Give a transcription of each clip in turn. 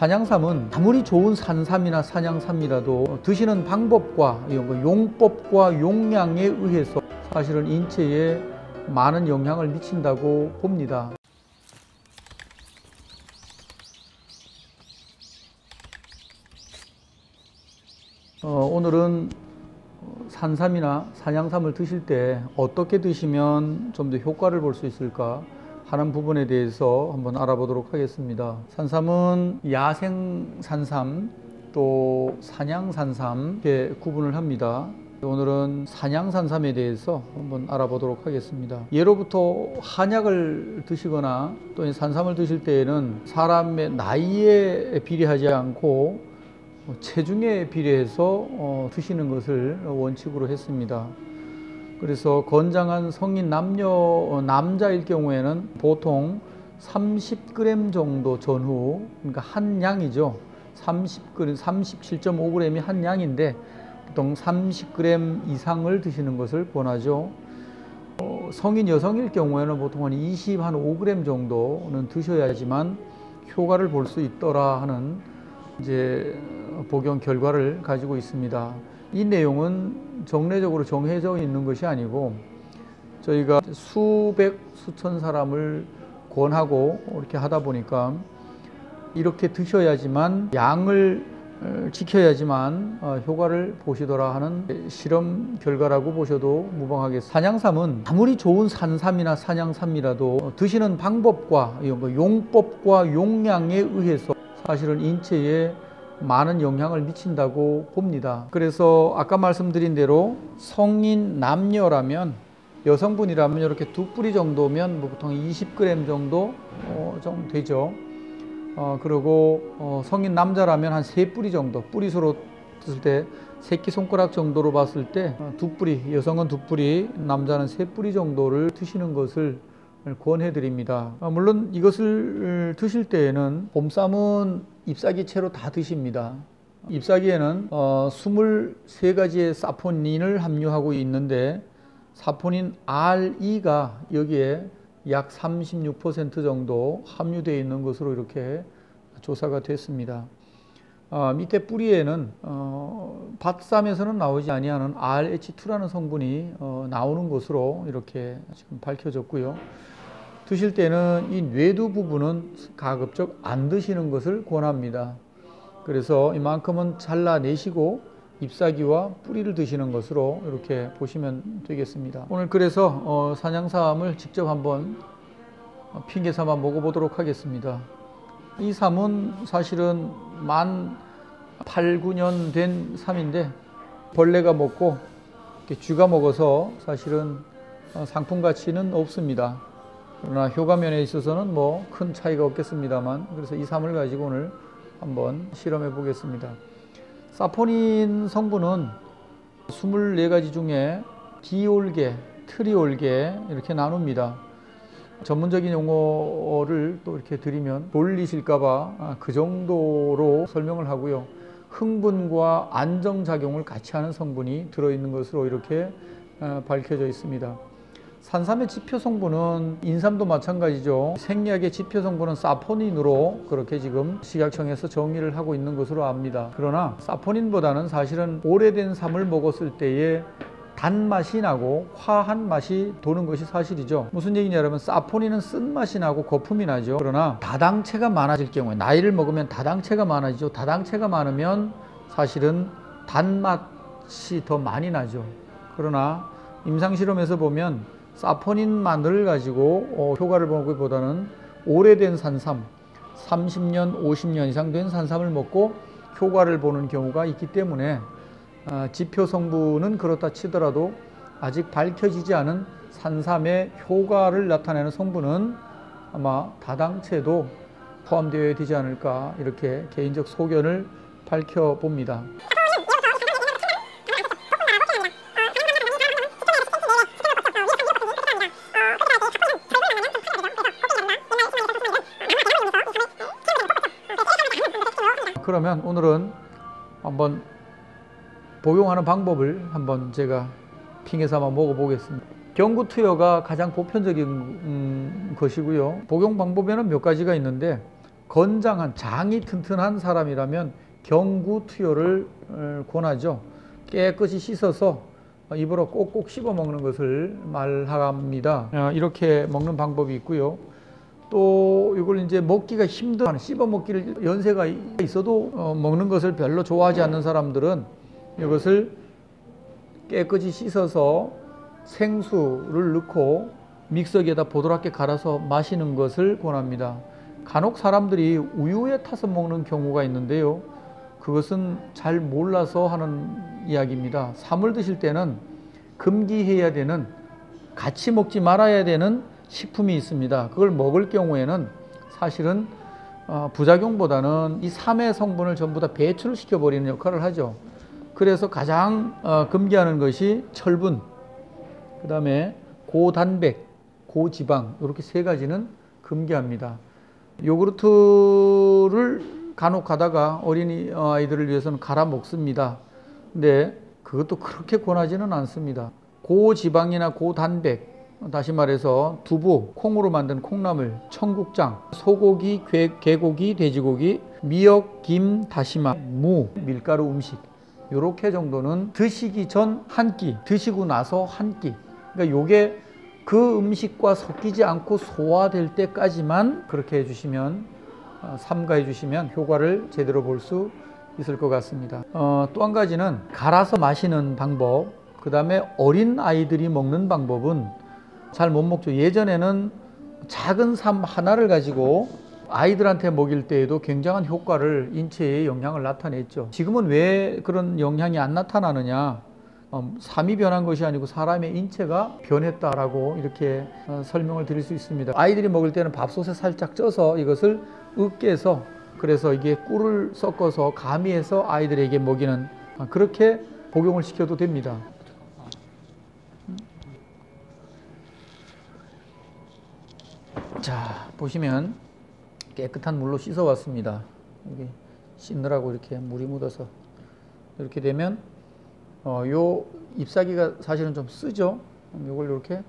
산양삼은 아무리 좋은 산삼이나 산양삼이라도 드시는 방법과 용법과 용량에 의해서 사실은 인체에 많은 영향을 미친다고 봅니다. 오늘은 산삼이나 산양삼을 드실 때 어떻게 드시면 좀 더 효과를 볼 수 있을까 하는 부분에 대해서 한번 알아보도록 하겠습니다. 산삼은 야생 산삼 또 사냥 산삼 이렇게 구분을 합니다. 오늘은 사냥 산삼에 대해서 한번 알아보도록 하겠습니다. 예로부터 한약을 드시거나 또 산삼을 드실 때에는 사람의 나이에 비례하지 않고 체중에 비례해서 드시는 것을 원칙으로 했습니다. 그래서 건장한 성인 남자일 경우에는 보통 30g 정도 전후, 그러니까 한 양이죠. 30g, 37.5g이 한 양인데 보통 30g 이상을 드시는 것을 권하죠. 성인 여성일 경우에는 보통 한 25g 정도는 드셔야지만 효과를 볼 수 있더라 하는 이제 복용 결과를 가지고 있습니다. 이 내용은 정례적으로 정해져 있는 것이 아니고 저희가 수백 수천 사람을 권하고 이렇게 하다 보니까 이렇게 드셔야지만 양을 지켜야지만 효과를 보시더라 하는 실험 결과라고 보셔도 무방하겠습니다. 산양삼은 아무리 좋은 산삼이나 산양삼이라도 드시는 방법과 용법과 용량에 의해서 사실은 인체에 많은 영향을 미친다고 봅니다. 그래서 아까 말씀드린 대로 성인 남녀라면, 여성분이라면 이렇게 두 뿌리 정도면 보통 20g 정도 되죠. 그리고 성인 남자라면 한 세 뿌리 정도, 뿌리수로 드실 때 새끼손가락 정도로 봤을 때 두 뿌리, 여성은 두 뿌리, 남자는 세 뿌리 정도를 드시는 것을 권해 드립니다. 물론 이것을 드실 때에는 봄쌈은 잎사귀 채로 다 드십니다. 잎사귀에는 23가지의 사포닌을 함유하고 있는데 사포닌 RE가 여기에 약 36% 정도 함유되어 있는 것으로 이렇게 조사가 됐습니다. 밑에 뿌리에는 밭쌈에서는 나오지 아니하는 RH2라는 성분이 나오는 것으로 이렇게 지금 밝혀졌고요. 드실 때는 이 뇌두 부분은 가급적 안 드시는 것을 권합니다. 그래서 이만큼은 잘라내시고 잎사귀와 뿌리를 드시는 것으로 이렇게 보시면 되겠습니다. 오늘 그래서 산양삼을 직접 한번 핑계 삼아 먹어보도록 하겠습니다. 이 삼은 사실은 만 8, 9년 된 삼인데 벌레가 먹고 쥐가 먹어서 사실은 상품 가치는 없습니다. 그러나 효과면에 있어서는 뭐 큰 차이가 없겠습니다만, 그래서 이 삼을 가지고 오늘 한번 실험해 보겠습니다. 사포닌 성분은 24가지 중에 디올계, 트리올계 이렇게 나눕니다. 전문적인 용어를 또 이렇게 드리면 놀리실까봐 그 정도로 설명을 하고요. 흥분과 안정작용을 같이 하는 성분이 들어있는 것으로 이렇게 밝혀져 있습니다. 산삼의 지표 성분은 인삼도 마찬가지죠. 생리학의 지표 성분은 사포닌으로 그렇게 지금 식약청에서 정의를 하고 있는 것으로 압니다. 그러나 사포닌보다는 사실은 오래된 삼을 먹었을 때의 단맛이 나고 화한 맛이 도는 것이 사실이죠. 무슨 얘기냐면 사포닌은 쓴맛이 나고 거품이 나죠. 그러나 다당체가 많아질 경우에, 나이를 먹으면 다당체가 많아지죠. 다당체가 많으면 사실은 단맛이 더 많이 나죠. 그러나 임상실험에서 보면 사포닌만을 가지고 효과를 보기보다는 오래된 산삼, 30년, 50년 이상 된 산삼을 먹고 효과를 보는 경우가 있기 때문에 지표 성분은 그렇다 치더라도 아직 밝혀지지 않은 산삼의 효과를 나타내는 성분은 아마 다당체도 포함되어야 되지 않을까, 이렇게 개인적 소견을 밝혀봅니다. 그러면 오늘은 한번 복용하는 방법을 한번 제가 핑계 삼아 먹어보겠습니다. 경구투여가 가장 보편적인 것이고요. 복용 방법에는 몇 가지가 있는데 건장한 장이 튼튼한 사람이라면 경구투여를 권하죠. 깨끗이 씻어서 입으로 꼭꼭 씹어 먹는 것을 말합니다. 이렇게 먹는 방법이 있고요. 또 이걸 이제 먹기가 힘든, 씹어 먹기를 연세가 있어도 먹는 것을 별로 좋아하지 않는 사람들은 이것을 깨끗이 씻어서 생수를 넣고 믹서기에다 보드랍게 갈아서 마시는 것을 권합니다. 간혹 사람들이 우유에 타서 먹는 경우가 있는데요. 그것은 잘 몰라서 하는 이야기입니다. 삼을 드실 때는 금기해야 되는, 같이 먹지 말아야 되는 식품이 있습니다. 그걸 먹을 경우에는 사실은 부작용보다는 이 삼의 성분을 전부 다 배출을 시켜버리는 역할을 하죠. 그래서 가장 금기하는 것이 철분, 그 다음에 고단백, 고지방, 이렇게 세 가지는 금기합니다. 요구르트를 간혹 가다가 어린이 아이들을 위해서는 갈아 먹습니다. 근데 그것도 그렇게 권하지는 않습니다. 고지방이나 고단백, 다시 말해서 두부, 콩으로 만든 콩나물, 청국장, 소고기, 개고기, 돼지고기, 미역, 김, 다시마, 무, 밀가루 음식, 요렇게 정도는 드시기 전 한 끼, 드시고 나서 한 끼. 그러니까 요게 그 음식과 섞이지 않고 소화될 때까지만 그렇게 해주시면, 삼가해 주시면 효과를 제대로 볼 수 있을 것 같습니다. 또 한 가지는 갈아서 마시는 방법, 그 다음에 어린 아이들이 먹는 방법은 잘 못 먹죠. 예전에는 작은 삶 하나를 가지고 아이들한테 먹일 때에도 굉장한 효과를, 인체에 영향을 나타냈죠. 지금은 왜 그런 영향이 안 나타나느냐? 삶이 변한 것이 아니고 사람의 인체가 변했다라고 이렇게 설명을 드릴 수 있습니다. 아이들이 먹을 때는 밥솥에 살짝 쪄서 이것을 으깨서, 그래서 이게 꿀을 섞어서 가미해서 아이들에게 먹이는, 그렇게 복용을 시켜도 됩니다. 자, 보시면 깨끗한 물로 씻어 왔습니다. 여기 씻느라고 이렇게 물이 묻어서 이렇게 되면 요 잎사귀가 사실은 좀 쓰죠. 요걸 이렇게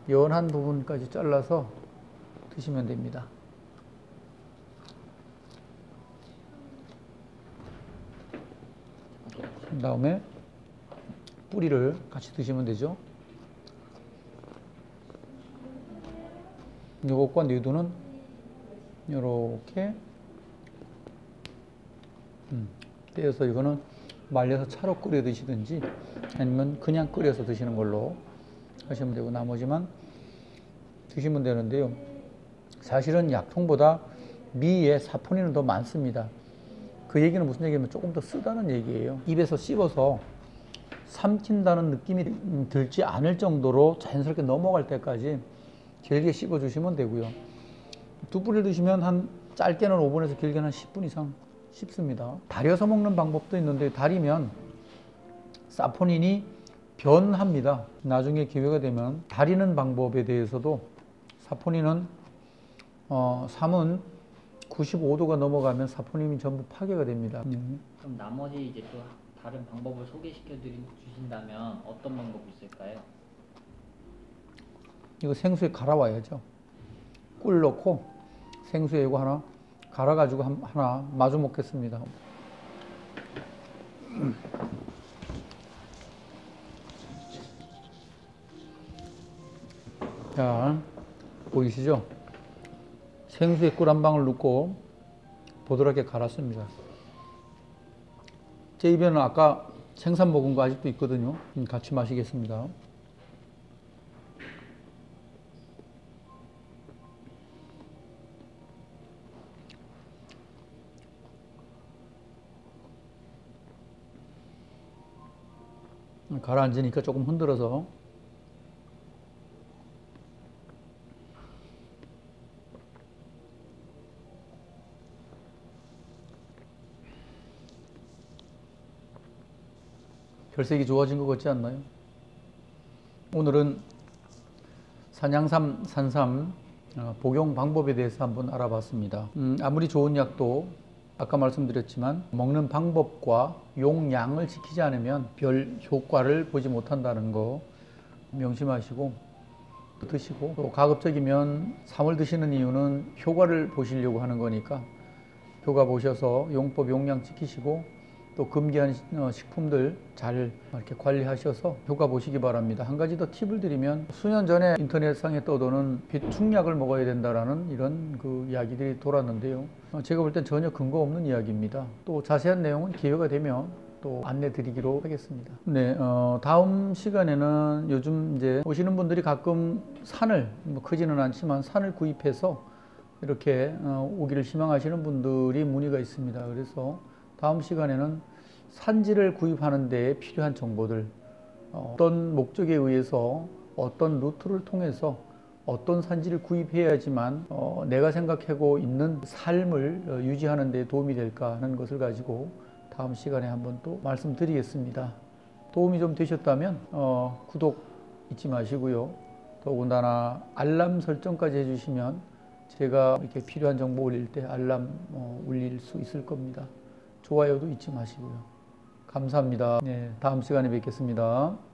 연한 부분까지 잘라서 드시면 됩니다. 그 다음에 뿌리를 같이 드시면 되죠. 요것과 뇌두는 요렇게 떼어서, 이거는 말려서 차로 끓여 드시든지 아니면 그냥 끓여서 드시는 걸로 하시면 되고, 나머지만 드시면 되는데요. 사실은 약통보다 미에 사포닌은 더 많습니다. 그 얘기는 무슨 얘기냐면 조금 더 쓰다는 얘기예요. 입에서 씹어서 삼킨다는 느낌이 들지 않을 정도로 자연스럽게 넘어갈 때까지 길게 씹어 주시면 되고요. 두 뿌리를 드시면 한 짧게는 5분에서 길게는 한 10분 이상 씹습니다. 달여서 먹는 방법도 있는데, 달이면 사포닌이 변합니다. 나중에 기회가 되면 달이는 방법에 대해서도, 사포닌은 삶은 95도가 넘어가면 사포닌이 전부 파괴가 됩니다. 그럼 나머지 이제 또 다른 방법을 소개시켜 주신다면 어떤 방법이 있을까요? 이거 생수에 갈아와야죠. 꿀 넣고 생수에 이거 하나 갈아가지고 하나 마주 먹겠습니다. 자, 보이시죠? 생수에 꿀 한 방울 넣고 보드랍게 갈았습니다. 제 입에는 아까 생선 먹은 거 아직도 있거든요. 같이 마시겠습니다. 가라앉으니까 조금 흔들어서 혈색이 좋아진 것 같지 않나요? 오늘은 산양삼, 산삼 복용 방법에 대해서 한번 알아봤습니다. 아무리 좋은 약도 아까 말씀드렸지만 먹는 방법과 용량을 지키지 않으면 별 효과를 보지 못한다는 거 명심하시고, 드시고, 또 가급적이면 3월 드시는 이유는 효과를 보시려고 하는 거니까 효과 보셔서 용법 용량 지키시고 또 금기한 식품들 잘 이렇게 관리하셔서 효과 보시기 바랍니다. 한 가지 더 팁을 드리면, 수년 전에 인터넷상에 떠도는 비충약을 먹어야 된다라는 이런 그 이야기들이 돌았는데요. 제가 볼 땐 전혀 근거 없는 이야기입니다. 또 자세한 내용은 기회가 되면 또 안내 드리기로 하겠습니다. 네, 다음 시간에는 요즘 이제 오시는 분들이 가끔 산을, 뭐 크지는 않지만 산을 구입해서 이렇게 오기를 희망하시는 분들이 문의가 있습니다. 그래서 다음 시간에는 산지를 구입하는 데 필요한 정보들, 어떤 목적에 의해서 어떤 루트를 통해서 어떤 산지를 구입해야지만 내가 생각하고 있는 삶을 유지하는 데 도움이 될까 하는 것을 가지고 다음 시간에 한번 또 말씀드리겠습니다. 도움이 좀 되셨다면 구독 잊지 마시고요. 더군다나 알람 설정까지 해주시면 제가 이렇게 필요한 정보 올릴 때 알람 울릴 수 있을 겁니다. 좋아요도 잊지 마시고요. 감사합니다. 네, 다음 시간에 뵙겠습니다.